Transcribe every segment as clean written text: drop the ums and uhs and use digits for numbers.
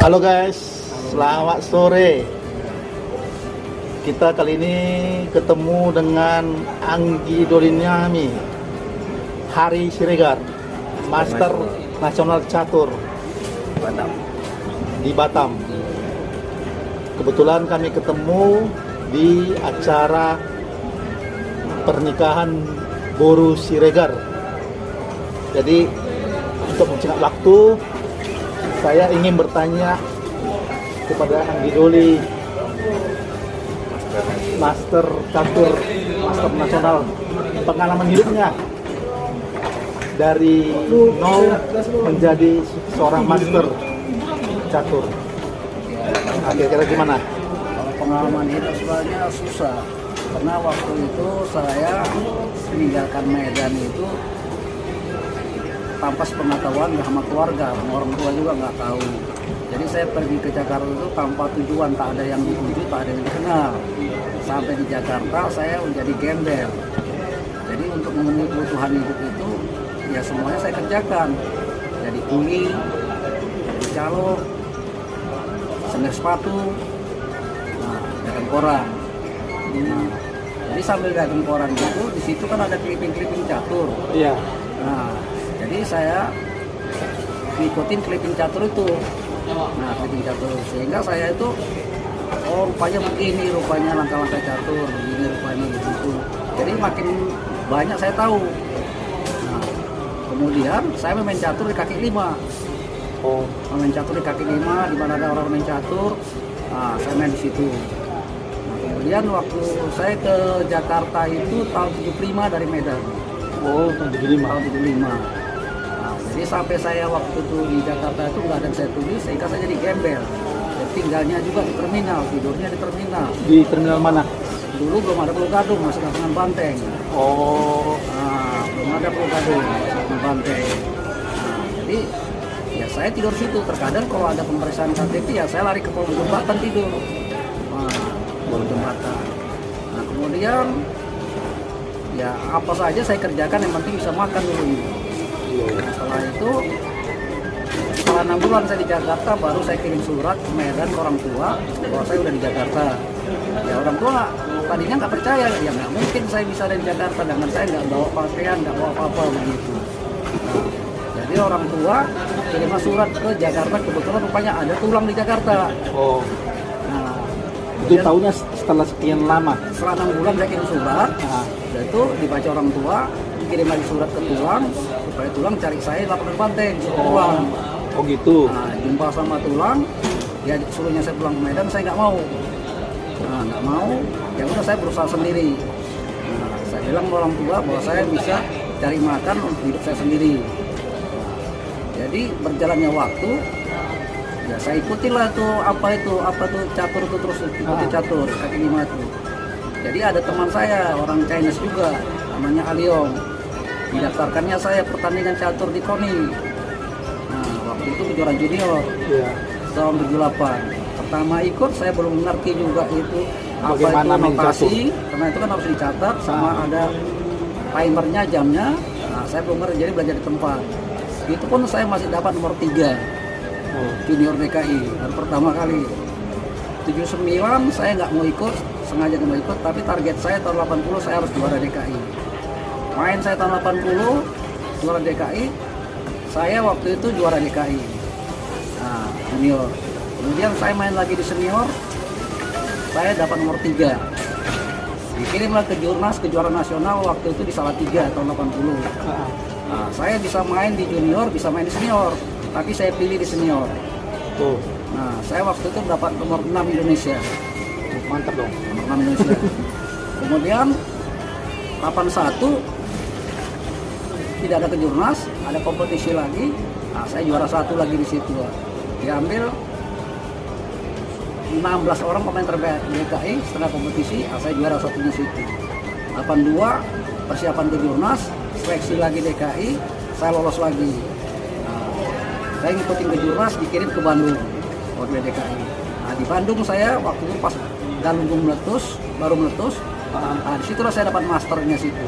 Halo guys, selamat sore. Kita kali ini ketemu dengan Anggi Doliniami, Hari Siregar, Master Nasional Catur di Batam. Kebetulan kami ketemu di acara pernikahan Boru Siregar. Jadi untuk mencegah waktu, saya ingin bertanya kepada Anggi Doli, Master Catur, Master Nasional, pengalaman hidupnya dari nol menjadi seorang Master Catur. Nah, kira-kira gimana? Kalau pengalaman hidup sebenarnya susah, karena waktu itu saya meninggalkan Medan itu tanpa sepengetahuan, nggak sama keluarga, orang tua juga nggak tahu. Jadi saya pergi ke Jakarta itu tanpa tujuan, tak ada yang dituju, tak ada yang dikenal. Sampai di Jakarta saya menjadi gembel. Jadi untuk memenuhi kebutuhan hidup itu, ya semuanya saya kerjakan. Jadi kuli, jadi calo, semir sepatu, dagang koran. Nah, jadi sambil dagang koran itu, di situ kan ada clipping catur. Iya. Nah, jadi saya ngikutin clipping catur itu. Nah, clipping catur sehingga saya itu, oh rupanya begini, rupanya langkah-langkah catur, begini rupanya begitu. Jadi makin banyak saya tahu. Nah, kemudian saya main catur di kaki lima. Main catur di kaki lima, di mana ada orang main catur. Nah, saya main di situ. Nah, kemudian waktu saya ke Jakarta itu tahun 75 dari Medan. Oh, tahun 75. Tahun 75. Jadi sampai saya waktu itu di Jakarta itu nggak ada yang saya tulis, sehingga saya jadi gembel. Jadi tinggalnya juga di terminal, tidurnya di terminal. Di terminal mana? Dulu belum ada Pulau Gadung, masih Kampung Banteng. Oh, Belum ada Pulau Gadung, masih Kampung Banteng. Nah, jadi ya saya tidur situ. Terkadang kalau ada pemeriksaan KTP ya saya lari ke kolong jembatan tidur. Kolong jembatan. Nah kemudian ya apa saja saya kerjakan, yang penting bisa makan dulu. Setelah itu, setelah 6 bulan saya di Jakarta, baru saya kirim surat ke Medan ke orang tua bahwa saya udah di Jakarta. Ya orang tua tadinya nggak percaya, ya nggak mungkin saya bisa ada di Jakarta dengan saya nggak bawa pakaian, nggak bawa apa-apa begitu. Nah, jadi orang tua kirim surat ke Jakarta, kebetulan rupanya ada tulang di Jakarta. oh, Nah, itu tahunya setelah sekian lama. setelah 6 bulan saya kirim surat, dan itu dibaca orang tua, kirim lagi surat ke tulang supaya tulang cari saya di lapangan Banteng tulang. Oh gitu. Nah, jumpa sama tulang, dia suruhnya saya pulang ke Medan, saya nggak mau. Nah, nggak mau, ya udah saya berusaha sendiri. Nah, saya bilang ke orang tua bahwa saya bisa cari makan untuk hidup saya sendiri. Jadi berjalannya waktu, ya saya ikutilah tuh apa tuh catur itu, terus ikuti catur kaki lima itu. Jadi ada teman saya orang Chinese juga, namanya Aliong. Didaftarkannya saya pertandingan catur di KONI. Nah, waktu itu kejuaraan junior tahun 78. Pertama ikut saya belum mengerti juga itu apa bagaimana itu notasi, karena itu kan harus dicatat sama ada timernya, jamnya. Nah, saya belum ngerti, jadi belajar di tempat. Itu pun saya masih dapat nomor 3 junior DKI dan pertama kali. 79 saya nggak mau ikut, sengaja nggak mau ikut, tapi target saya tahun 80 saya harus juara DKI. Main saya tahun 80 juara DKI, saya waktu itu juara DKI. Nah, junior. Kemudian saya main lagi di senior, saya dapat nomor 3. Dikirimlah ke Jurnas kejuaraan nasional waktu itu di Salatiga tahun 80. Nah, saya bisa main di junior, bisa main di senior, tapi saya pilih di senior. Nah, saya waktu itu dapat nomor 6 Indonesia. Mantap dong. Nomor 6 Indonesia. Kemudian 81 tidak ada kejurnas, ada kompetisi lagi. Nah, saya juara 1 lagi di situ. Diambil 16 orang pemain terbaik DKI setengah kompetisi, saya juara 1 di situ. 82 persiapan kejurnas, seleksi lagi DKI, saya lolos lagi. Nah, saya ngikutin kejurnas, dikirim ke Bandung oleh DKI. Nah, di Bandung saya waktu itu pas Galunggung meletus, baru meletus. Nah, disitulah saya dapat masternya situ.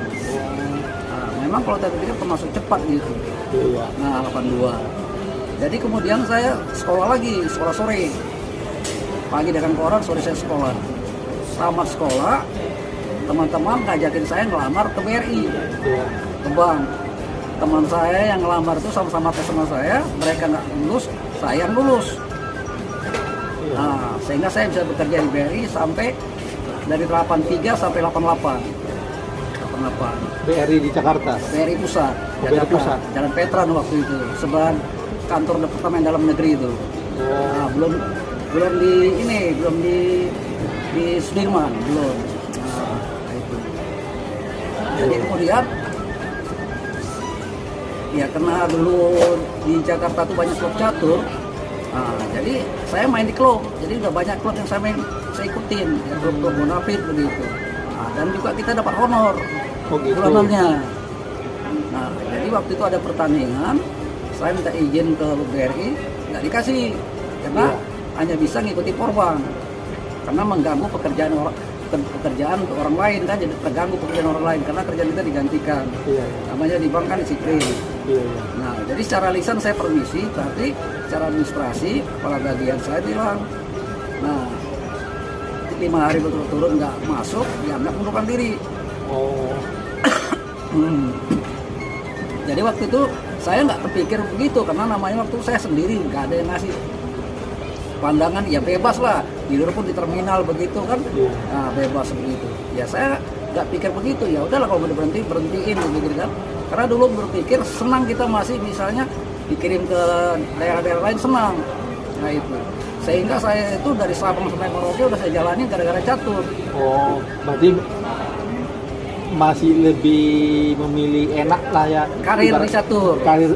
Nah, memang kalau saya pikir termasuk cepat gitu. Iya. Nah, 82. Jadi kemudian saya sekolah lagi, sekolah sore. Pagi dagang koran, sore saya sekolah. Tamat sekolah, teman-teman ngajakin saya ngelamar ke BRI, Iya. ke bank. Teman saya yang ngelamar itu sama-sama tes sama saya, mereka nggak lulus, saya yang lulus. Iya. Nah, sehingga saya bisa bekerja di BRI sampai dari 83 sampai 88. 88. BRI di Jakarta. BRI Pusat, BRI Jakarta, Pusat. Jalan Petran waktu itu, sebelah kantor Departemen Dalam Negeri itu. Oh. Nah, belum di Sudirman, belum. Nah, itu. Jadi kemudian ya karena dulu di Jakarta tuh banyak klub catur. Nah, jadi saya main di klub. Jadi udah banyak klub yang saya ikutin, ya, klub-klub Bonafit begitu. Nah, dan juga kita dapat honor Oh gitu. bulanannya. Nah, jadi waktu itu ada pertandingan, saya minta izin ke BRI, nggak dikasih karena hanya bisa ngikuti porbang, karena mengganggu pekerjaan orang lain kan, jadi terganggu pekerjaan orang lain karena kerjaan kita digantikan. Iya. Namanya di bank kan disiplin. Iya. Nah, jadi secara lisan saya permisi, tapi secara administrasi kepala bagian saya bilang, nah 5 hari berturut-turut nggak masuk, dianggap mundurkan diri. Oh. Jadi waktu itu saya nggak terpikir begitu karena namanya waktu saya sendiri, nggak ada yang ngasih pandangan, ya bebas lah, tidur pun di terminal begitu kan. Iya. Nah, bebas begitu. Ya saya nggak pikir begitu, ya udahlah kalau mau berhentiin gitu kan. Karena dulu berpikir senang kita masih misalnya dikirim ke daerah-daerah lain, senang. Nah itu. Sehingga saya itu dari Sabang sampai Merauke udah saya jalani gara-gara catur. Oh, berarti masih lebih memilih enak lah ya. Karir Ibarat- di catur.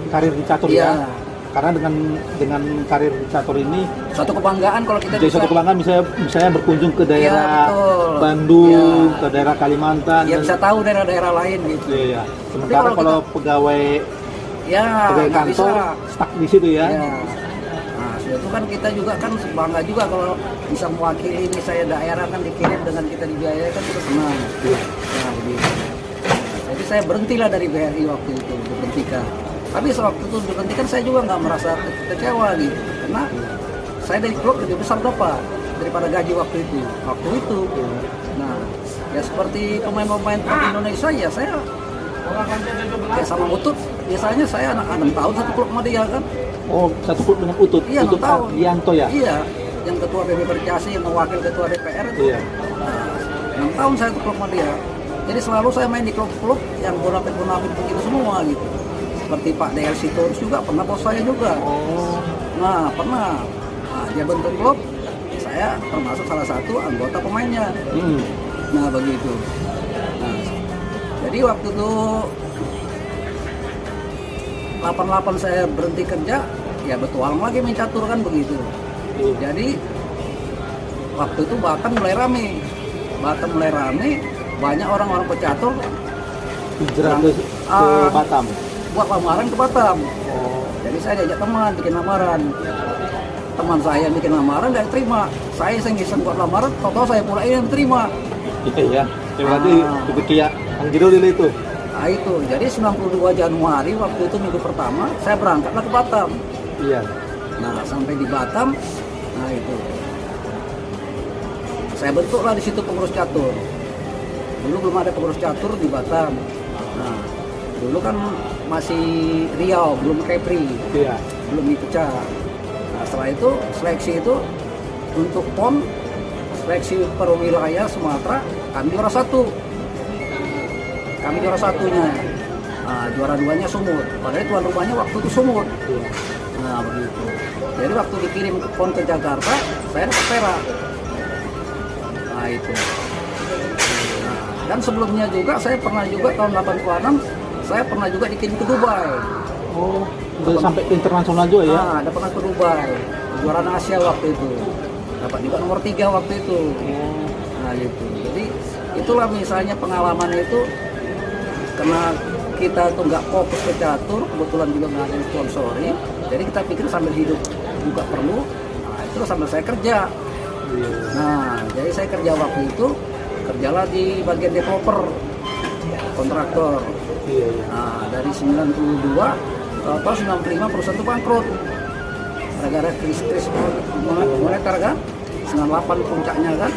Karir di catur Iya. ya. Karena dengan karir di catur ini Suatu kebanggaan kalau kita jadi bisa. suatu kebanggaan, misalnya berkunjung ke Iya, daerah betul. Bandung, Iya. ke daerah Kalimantan. Ya bisa tahu daerah-daerah lain gitu. Iya. Sementara kalau kalau pegawai Ya, pegawai nggak kantor bisa. stuck di situ ya. Ya. Nah, itu kan kita juga kan bangga juga kalau bisa mewakili ini saya daerah kan dikirim dengan kita dibiayai kan kita senang. Iya. Nah, begitu. Jadi saya berhentilah dari BRI waktu itu, diberhentikan. Tapi sewaktu itu diberhentikan saya juga nggak merasa kecewa gitu, karena saya dari klub lebih besar dapat daripada gaji waktu itu. Nah, ya seperti pemain-pemain klub Indonesia ya saya ya sama Utut. Biasanya saya anak 6 tahun satu klub sama dia kan. Oh, satu klub dengan Utut. Iya, 6 Utut tahun. Ardianto ya. Iya, yang ketua PB Percasi, yang wakil ketua DPR itu. Iya. Nah, 6 tahun saya ke klub sama dia. Jadi selalu saya main di klub-klub yang bonafit begitu semua gitu. Seperti Pak DL Sitorus juga pernah bos saya juga. Oh. Nah, pernah. Nah, dia bentuk klub, saya termasuk salah satu anggota pemainnya. Nah, begitu. Nah, jadi waktu itu 88 saya berhenti kerja, ya bertualang lagi main catur kan begitu. Jadi waktu itu Batam mulai rame, banyak orang-orang pecatur Hijrah ke Batam. buat lamaran ke Batam. Oh. Jadi saya diajak teman bikin lamaran. Teman saya bikin lamaran nggak terima. Saya iseng-iseng buat lamaran, tau-tau saya pula yang terima. Iya ya. Berarti rezeki ya Kang Jiro dulu itu. Nah itu, jadi 92 Januari waktu itu minggu pertama, saya berangkatlah ke Batam. Iya. Nah sampai di Batam, nah itu. Saya bentuklah di situ pengurus catur. Dulu belum ada pengurus catur di Batam. Nah, dulu kan masih Riau, belum Kepri, Iya. belum dipecah. Nah, setelah itu seleksi itu untuk PON, seleksi per wilayah Sumatera, kami juara satu. Kami juara satunya. Nah, juara duanya Sumut. Padahal tuan rumahnya waktu itu Sumut. Iya. Nah, begitu. Jadi waktu dikirim ke PON ke Jakarta, saya dapat perak. Nah, itu. Nah, dan sebelumnya juga saya pernah juga tahun 86 saya pernah juga dikirim ke Dubai. Oh, udah sampai ke internasional juga ya? Nah, ada pernah ke Dubai, kejuaraan Asia waktu itu. Dapat juga nomor 3 waktu itu. Nah, gitu. Jadi itulah misalnya pengalaman itu karena kita tuh nggak fokus ke catur, kebetulan juga nggak ada yang sponsori. Jadi kita pikir sambil hidup juga perlu. Nah, itu sambil saya kerja. Iya. Nah, jadi saya kerja waktu itu kerjalah di bagian developer, kontraktor. Iya, iya. Nah, dari 92 tahun 95 perusahaan itu bangkrut. gara-gara krisis moneter kan, 98 puncaknya kan,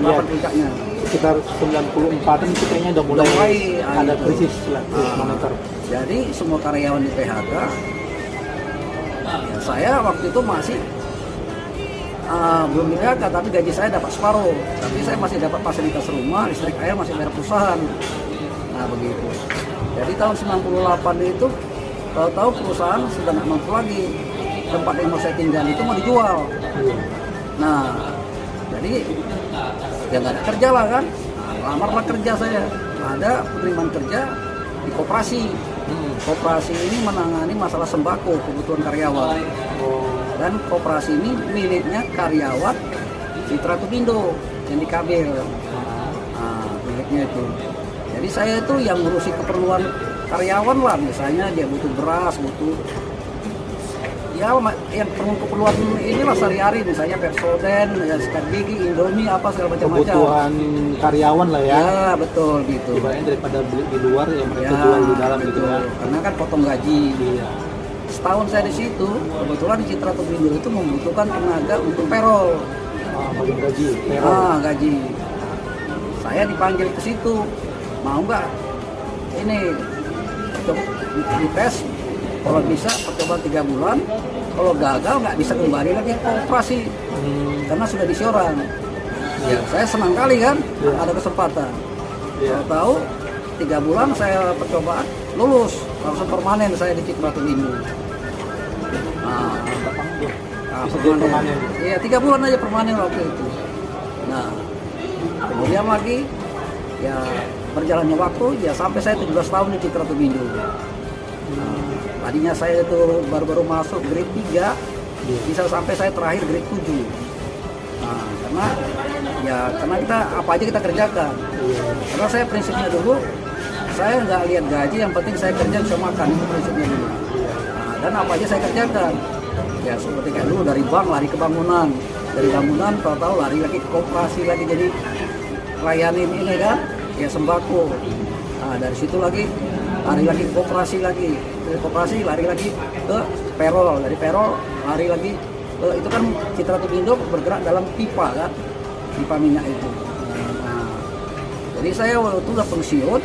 98 puncaknya. Sekitar 94-an itu kayaknya udah mulai ada krisis lah, krisis moneter. Jadi semua karyawan di PHK, ya saya waktu itu masih belum di PHK, tapi gaji saya dapat separuh. Tapi saya masih dapat fasilitas rumah, listrik, air, masih bayar perusahaan. Nah begitu. Jadi tahun 98 itu, tahu-tahu perusahaan sudah nggak mampu lagi. Tempat yang mau saya tinggal itu mau dijual. Nah, jadi ya nggak ada kerja lah kan. Nah, lamarlah kerja saya. Ada penerimaan kerja di koperasi. Koperasi ini menangani masalah sembako kebutuhan karyawan. Dan koperasi ini miliknya karyawan Citra Tupindo yang di Kabel. Nah, miliknya itu. Jadi saya itu yang ngurusi keperluan karyawan lah, misalnya dia butuh beras, butuh ya yang keperluan inilah sehari-hari, misalnya Pepsodent, ya sikat gigi, Indomie, apa segala macam-macam. Kebutuhan karyawan lah ya. Ya betul gitu. Dibanding daripada beli di luar ya mereka jual di dalam gitu ya. Karena kan potong gaji. Iya. Setahun saya di situ, kebetulan Citra Tupindo itu membutuhkan tenaga untuk payroll. Bagian gaji. Payroll. Gaji. Saya dipanggil ke situ, mau nggak ini dites, kalau bisa percobaan 3 bulan, kalau gagal nggak bisa kembali lagi ke koperasi karena sudah disioran. Ya, saya senang kali kan ada kesempatan. Kalau tahu 3 bulan saya percobaan lulus, langsung permanen saya di Citra Tupindo. Permanen. Iya 3 bulan aja permanen waktu itu. Nah kemudian lagi ya berjalannya waktu ya sampai saya 17 tahun di Citra Tupindo. Tadinya saya itu baru-baru masuk grade 3, bisa sampai saya terakhir grade 7. Nah, karena kita apa aja kita kerjakan. Karena saya prinsipnya dulu, saya nggak lihat gaji, yang penting saya kerja bisa makan, itu prinsipnya dulu. Nah, dan apa aja saya kerjakan. Ya seperti kayak dulu dari bank lari ke bangunan, dari bangunan tahu-tahu lari lagi ke koperasi lagi jadi layanin ini kan, ya sembako. Nah, dari situ lagi lari lagi ke koperasi lagi, dari koperasi lari lagi ke payroll, dari payroll lari lagi ke, itu kan Citra Tupindo bergerak dalam pipa kan, pipa minyak itu. Nah, jadi saya waktu itu udah pensiun,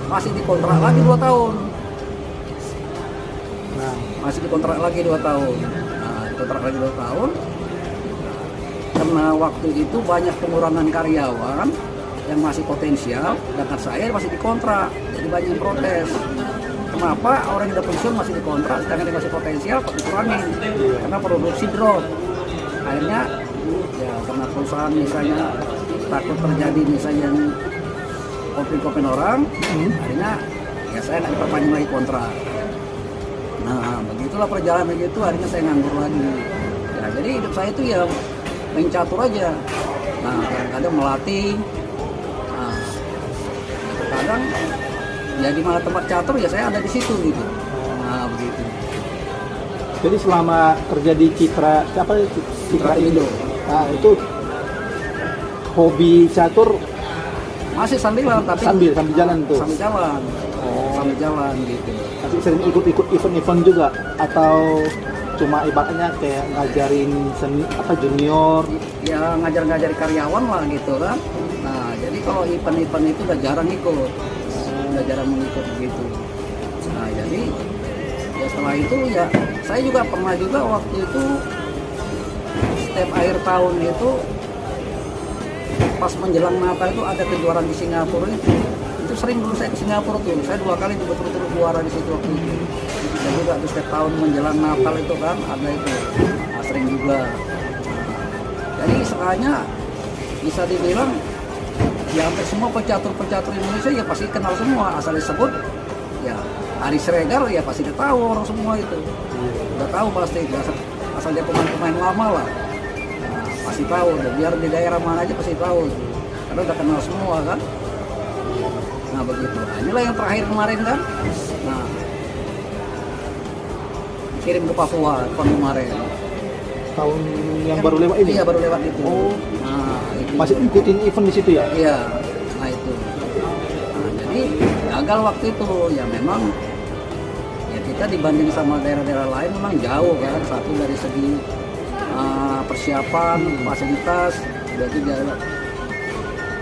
masih dikontrak lagi 2 tahun. Nah, masih dikontrak lagi 2 tahun. Nah, dikontrak lagi 2 tahun. Karena waktu itu banyak pengurangan karyawan yang masih potensial, sedangkan saya masih dikontrak, jadi banyak yang protes. Kenapa orang yang udah pensiun masih dikontrak, sedangkan yang masih potensial kok dikurangin? Karena produksi drop. Akhirnya ya karena perusahaan misalnya takut terjadi misalnya konflik orang, akhirnya ya saya nggak diperpanjang lagi kontrak. Nah begitulah perjalanan begitu, akhirnya saya nganggur lagi. Ya jadi hidup saya itu ya main catur aja. Nah kadang-kadang melatih. Kadang ya di mana tempat catur ya saya ada di situ gitu. Nah begitu. Jadi selama kerja di Citra Indo, nah itu hobi catur masih sambilan, tapi sambil jalan tuh. Sambil jalan. Sambil jalan gitu. Masih sering ikut event-event juga atau cuma ibaratnya kayak ngajarin junior? Ya ngajar-ngajari karyawan lah gitu kan. Nah, jadi kalau event-event itu udah jarang ikut. Udah jarang mengikut gitu. Nah, jadi ya setelah itu ya saya juga pernah juga waktu itu setiap akhir tahun itu pas menjelang Natal itu ada kejuaraan di Singapura itu sering dulu saya ke Singapura tuh, saya 2 kali berturut-turut juara di situ waktu itu. Dan juga setiap tahun menjelang Natal itu kan ada itu, nah, sering juga. Jadi sekalinya bisa dibilang ya hampir semua pecatur-pecatur Indonesia ya pasti kenal semua, asal disebut ya Ari Sregar ya pasti udah tahu orang semua itu, udah tahu pasti, asal dia pemain-pemain lama lah. Pasti tahu, biar di daerah mana aja pasti tahu, karena udah kenal semua kan. Nah begitu, nah, inilah yang terakhir kemarin kan, nah kirim ke Papua tahun kemarin. Tahun yang baru lewat ini? Iya baru lewat itu. Oh, nah, itu. Masih ikutin event di situ ya? Iya, nah itu. Nah, jadi gagal waktu itu, ya memang ya kita dibanding sama daerah-daerah lain memang jauh kan, satu dari segi persiapan, fasilitas, berarti dia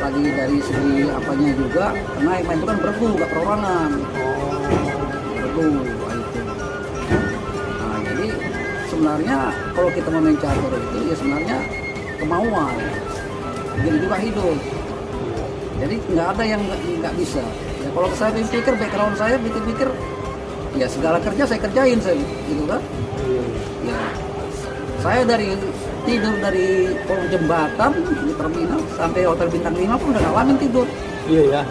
lagi dari segi apanya juga, karena yang main itu kan bergu, nggak perorangan. Bergu, itu. Nah, jadi sebenarnya kalau kita mau main catur itu ya sebenarnya kemauan, jadi juga hidup. Jadi nggak ada yang nggak bisa. Ya kalau saya pikir background saya pikir ya segala kerja saya kerjain saya, gitu kan? Ya, saya dari tidur dari kolong jembatan di terminal sampai hotel bintang 5 pun udah ngalamin tidur. Iya ya.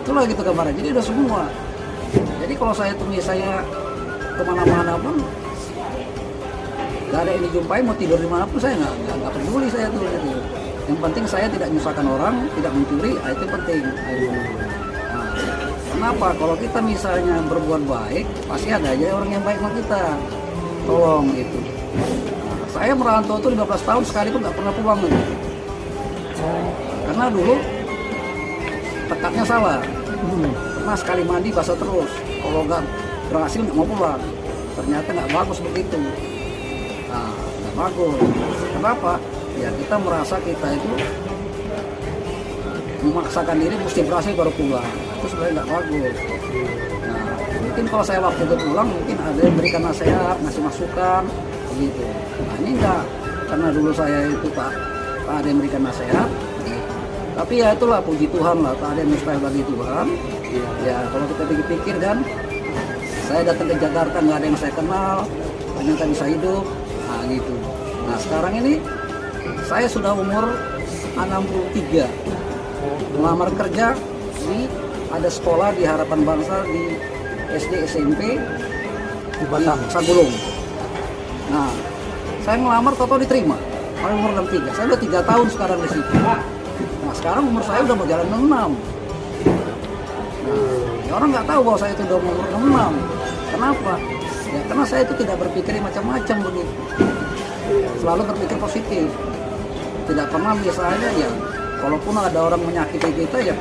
Itulah gitu gambarnya. Jadi udah semua. Jadi kalau saya tumis saya kemana-mana pun gak ada yang dijumpai, mau tidur di mana pun saya nggak peduli saya tuh. Gitu. Yang penting saya tidak menyusahkan orang, tidak mencuri, itu penting. Nah, kenapa? Kalau kita misalnya berbuat baik, pasti ada aja orang yang baik sama kita. Tolong itu. Saya merantau tuh 15 tahun sekali pun nggak pernah pulang gitu. Karena dulu tekadnya salah. Pernah sekali mandi basah terus. Kalau nggak berhasil nggak mau pulang. Ternyata nggak bagus begitu. Nah, nggak bagus. Kenapa? Ya kita merasa kita itu memaksakan diri mesti berhasil baru pulang. Itu sebenarnya nggak bagus. Nah, mungkin kalau saya waktu itu pulang mungkin ada yang berikan nasihat, ngasih masukan. Gitu. Nah ini enggak, karena dulu saya itu tak ada yang memberikan nasihat, tapi ya itulah puji Tuhan lah, tak ada yang mustahil bagi Tuhan. Ya kalau kita pikir-pikir kan, saya datang ke Jakarta nggak ada yang saya kenal, ternyata bisa hidup, nah gitu. Nah sekarang ini saya sudah umur 63, melamar kerja di ada sekolah di Harapan Bangsa di SD SMP Di Batam. Sagulung. Nah, saya ngelamar toto diterima. Paling umur 63. Saya udah 3 tahun sekarang di situ. Nah, sekarang umur saya udah mau jalan 6. Nah, ya orang nggak tahu bahwa saya itu udah umur 6. Kenapa? Ya karena saya itu tidak berpikir macam-macam begitu. Selalu berpikir positif. Tidak pernah biasanya ya, walaupun ada orang menyakiti kita ya,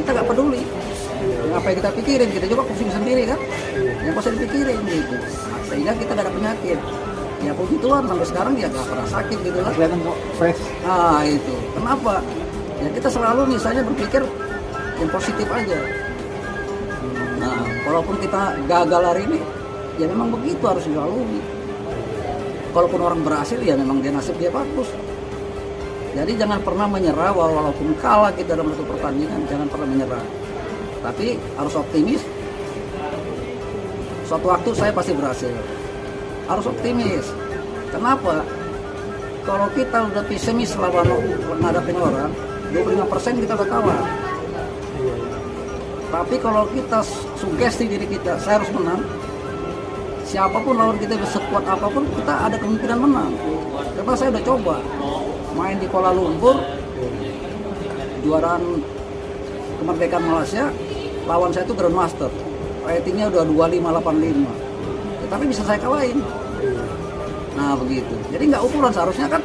kita nggak peduli. Yang apa yang kita pikirin, kita juga pusing sendiri kan. Yang pasti dipikirin gitu. Nah, sehingga kita gak ada penyakit. Ya puji Tuhan sampai sekarang ya gak pernah sakit gitu kan. Kelihatan kok fresh. Nah itu. Kenapa? Ya kita selalu misalnya berpikir yang positif aja. Nah walaupun kita gagal hari ini, ya memang begitu harus dilalui. Kalaupun orang berhasil ya memang dia nasib dia bagus. Jadi jangan pernah menyerah walaupun kalah kita dalam satu pertandingan, jangan pernah menyerah. Tapi harus optimis. Suatu waktu saya pasti berhasil. Harus optimis. Kenapa? Kalau kita udah pesimis lawan ngadapin orang, 25% kita udah kalah. Tapi kalau kita sugesti diri kita, saya harus menang. Siapapun lawan kita bisa kuat apapun, kita ada kemungkinan menang. Karena saya udah coba main di Kuala Lumpur, juaraan kemerdekaan Malaysia, lawan saya itu Grandmaster, ratingnya udah 2585, ya, tapi bisa saya kalahin. Nah begitu, jadi nggak ukuran, seharusnya kan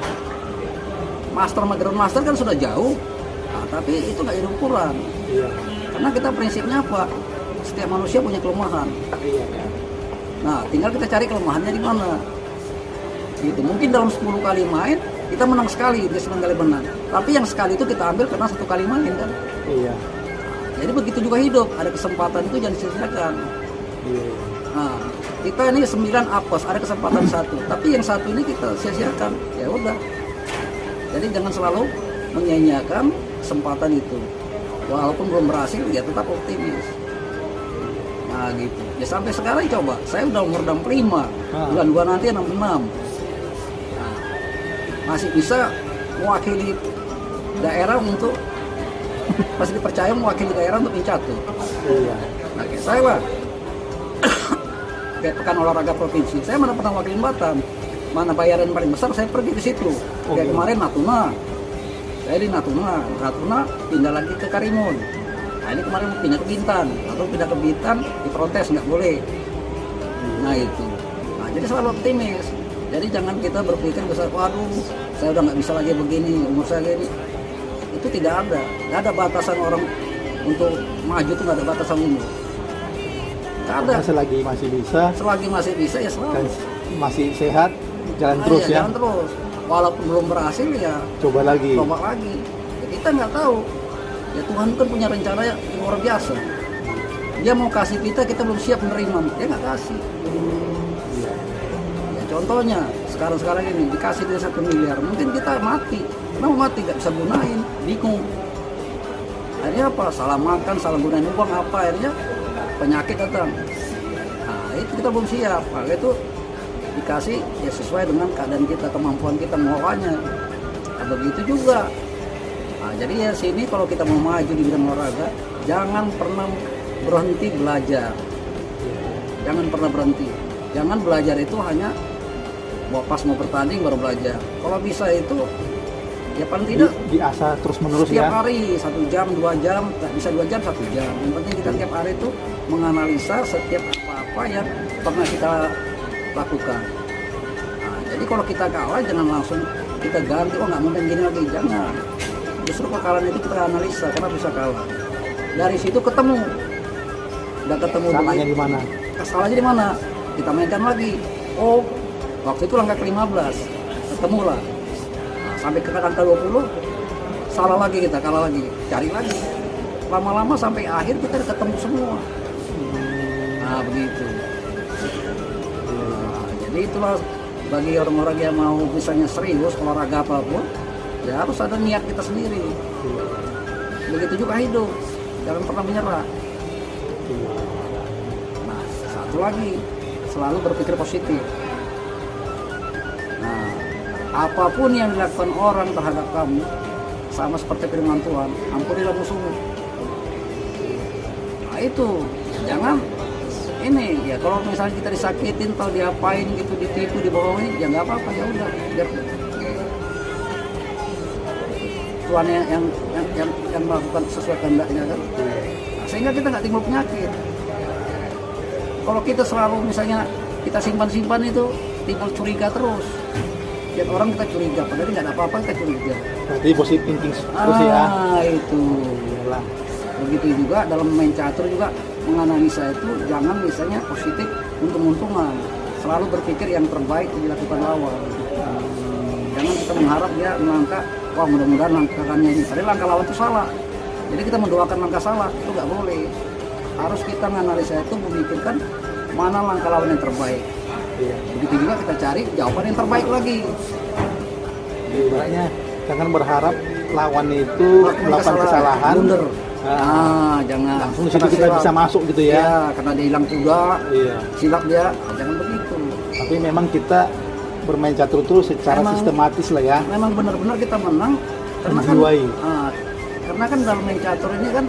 Master sama Grandmaster kan sudah jauh, nah, tapi itu nggak jadi ukuran. Karena kita prinsipnya apa? Setiap manusia punya kelemahan. Nah tinggal kita cari kelemahannya di mana. Gitu. Mungkin dalam 10 kali main kita menang sekali, dia 9 kali menang, tapi yang sekali itu kita ambil karena 1 kali main kan. Iya. Jadi begitu juga hidup, ada kesempatan itu jangan sia-siakan. Nah, kita ini 9 apes, ada kesempatan 1, tapi yang 1 ini kita sia-siakan. Ya udah. Jadi jangan selalu menyia-nyiakan kesempatan itu. Walaupun belum berhasil, ya tetap optimis. Nah gitu. Ya sampai sekarang coba, saya udah umur 65, bulan 2 nanti 66. Nah, masih bisa mewakili daerah untuk masih dipercaya mewakili daerah untuk catur. Iya. Nah, kayak saya lah, kayak pekan olahraga provinsi, saya mana pernah wakilin Batam, mana bayaran paling besar saya pergi ke situ. Kayak kemarin Natuna, saya di Natuna pindah lagi ke Karimun. Nah ini kemarin pindah ke Bintan, atau pindah ke Bintan diprotes nggak boleh. Nah itu, nah jadi selalu optimis. Jadi jangan kita berpikir besar, waduh saya udah nggak bisa lagi begini, umur saya gini. Itu tidak ada batasan orang untuk maju, itu nggak ada batasan umur. Nggak ada. Selagi masih bisa Selagi masih bisa ya selalu. dan masih sehat, Jalan terus ya. Jalan terus. Walaupun belum berhasil ya Coba lagi. coba lagi. Ya, kita nggak tahu. Ya Tuhan kan punya rencana yang luar biasa. Dia mau kasih kita belum siap menerima, dia nggak kasih. Ya, contohnya sekarang ini dikasih dia 1 miliar, mungkin kita mati. Kenapa mati? Nggak bisa gunain, bingung. Akhirnya apa? Salah makan, salah gunain uang apa? Akhirnya penyakit datang. Nah itu kita belum siap. Maka itu dikasih ya sesuai dengan keadaan kita, kemampuan kita mengelolanya. Nah, begitu juga. Nah, jadi ya sini kalau kita mau maju di bidang olahraga, jangan pernah berhenti belajar. Jangan pernah berhenti. Jangan belajar itu hanya pas mau bertanding baru belajar. Kalau bisa itu ya paling tidak Diasah terus menerus setiap ya. hari 1 jam 2 jam, nggak bisa 2 jam 1 jam. Yang penting kita tiap hari itu menganalisa setiap apa yang pernah kita lakukan. Nah, jadi kalau kita kalah jangan langsung kita ganti, oh nggak mungkin gini lagi, jangan. Justru kekalahan itu kita analisa kenapa bisa kalah. Dari situ ketemu, udah ketemu Salahnya di mana? Salahnya di mana? Kita mainkan lagi. Oh, waktu itu langkah ke-15, ketemulah. Nah, sampai ke angka 20, salah lagi kita, kalah lagi, cari lagi. Lama-lama sampai akhir kita ketemu semua. Nah, begitu. Nah, jadi itulah bagi orang-orang yang mau misalnya serius olahraga apapun, ya harus ada niat kita sendiri. Begitu juga hidup, jangan pernah menyerah. Nah, satu lagi, selalu berpikir positif. Nah, apapun yang dilakukan orang terhadap kamu, sama seperti firman Tuhan, ampunilah musuhmu. Nah itu, jangan ini ya kalau misalnya kita disakitin atau diapain gitu, ditipu, dibohongin, ya nggak apa-apa, ya udah, biar Tuhan yang melakukan sesuai kehendaknya kan. Nah, sehingga kita nggak timbul penyakit. Kalau kita selalu misalnya kita simpan itu timbul curiga terus. Lihat orang kita curiga, padahal nggak ada apa-apa kita curiga. Berarti positive thinking terus ya. Itu. Iyalah. Begitu juga dalam main catur juga menganalisa itu jangan misalnya positif untung-untungan. Selalu berpikir yang terbaik yang dilakukan lawan. Jangan kita mengharap dia melangkah, wah mudah-mudahan langkahnya ini. Padahal langkah lawan itu salah. Jadi kita mendoakan langkah salah, itu nggak boleh. Harus kita menganalisa itu memikirkan mana langkah lawan yang terbaik. Iya. Begitu juga kita cari jawaban yang terbaik lagi. Ibaratnya jangan berharap lawan itu melakukan kesalahan. Blunder. Jangan. Langsung di situ kita bisa masuk gitu ya. Ya, karena dia hilang kuda, Iya. silap dia, jangan begitu. Tapi memang kita bermain catur itu secara sistematis lah ya. Memang benar-benar kita menang karena kan, Menjiwai. karena kan dalam main catur ini kan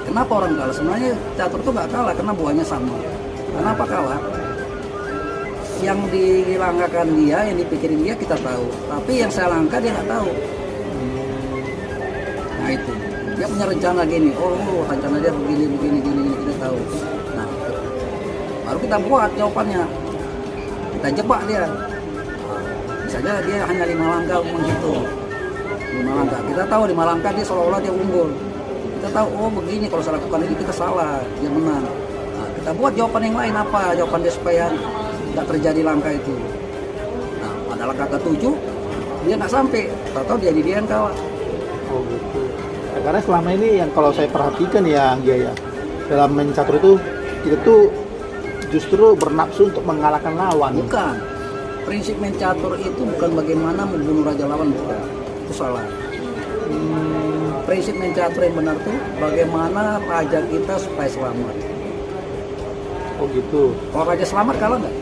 kenapa orang kalah? Sebenarnya catur itu nggak kalah karena buahnya sama. Kenapa kalah? Yang dilangkakan dia, yang dipikirin dia kita tahu. Tapi yang saya langkah dia nggak tahu. Nah itu. Dia punya rencana gini. Oh, rencana dia begini kita tahu. Nah, baru kita buat jawabannya. Kita jebak dia. Misalnya dia hanya 5 langkah menghitung. 5 langkah. Kita tahu 5 langkah dia seolah-olah dia unggul. Kita tahu, oh begini kalau saya lakukan ini kita salah, dia menang. Nah, kita buat jawaban yang lain apa? Jawaban dia supaya nggak terjadi langkah itu. Nah, pada langkah ke-7 dia nggak sampai. Tahu dia yang kalah. Oh gitu. Ya, karena selama ini yang kalau saya perhatikan ya, ya dalam main catur itu kita tuh justru bernafsu untuk mengalahkan lawan. Bukan. Prinsip main catur itu bukan bagaimana membunuh raja lawan, bukan. Itu salah. Prinsip main catur yang benar tuh bagaimana raja kita supaya selamat. Oh gitu. Kalau raja selamat kalah nggak?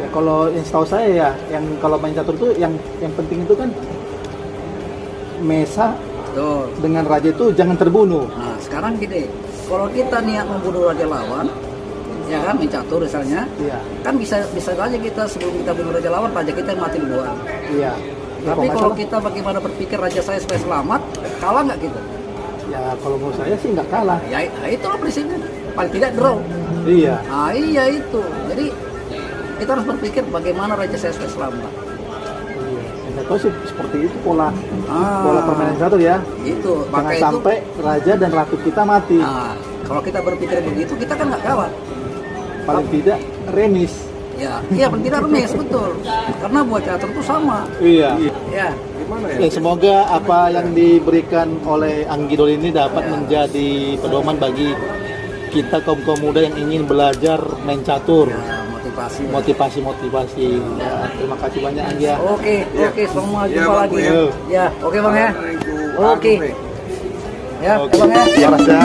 Ya kalau yang setahu saya ya, yang kalau main catur tuh yang penting itu kan mesa Tuh. dengan raja itu jangan terbunuh. Nah sekarang gini, kalau kita niat membunuh raja lawan, ya kan main catur misalnya, Iya. kan bisa aja kita sebelum kita bunuh raja lawan, raja kita yang mati duluan. Iya. Ya, Tapi kalau salah, kita bagaimana berpikir raja saya supaya selamat, kalah nggak kita? ya kalau menurut saya sih nggak kalah. Ya itulah prinsipnya, paling tidak draw. Iya. Ah iya itu. Jadi kita harus berpikir bagaimana raja saya supaya selamat. Iya. Yang tahu sih seperti itu pola Ah, permainan catur ya. itu. Jangan Maka itu. sampai raja dan ratu kita mati. Nah, kalau kita berpikir begitu, kita kan nggak kalah. Paling tidak remis. Ya, iya tidak remes betul. Karena buat catur itu sama. Iya. Ya, Ya, semoga apa yang diberikan oleh Anggidol ini dapat menjadi pedoman bagi kita kaum muda yang ingin belajar main catur. ya motivasi. Motivasi. Ya, terima kasih banyak Anggi ya. Oke, semua Ya, jumpa Bang, lagi. ya. Ya, oke Bang ya. Oke. Ya, Oke. Bang ya. Ya, Mas ya.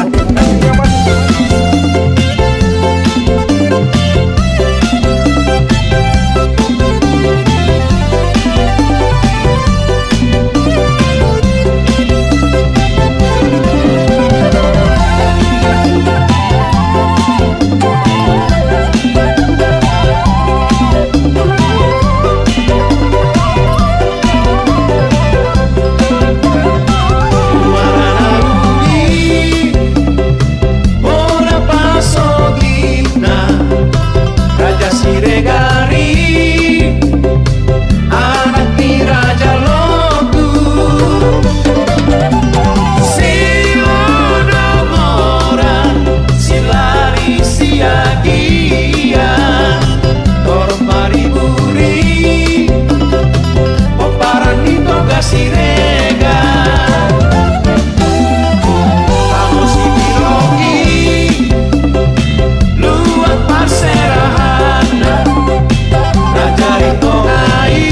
Ora pasogina Raja Siregari anak di Raja Loku Silodongora silari siagia Torong pariburi Oparan di toga sirega Kamu si bilogi Luat parserahana Raja Rito Ngai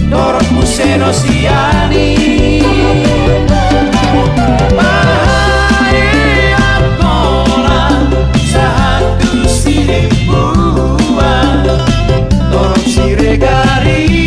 Dorot Museno Siani Bahaya Akola Sahatu Siripua Dorot Siregari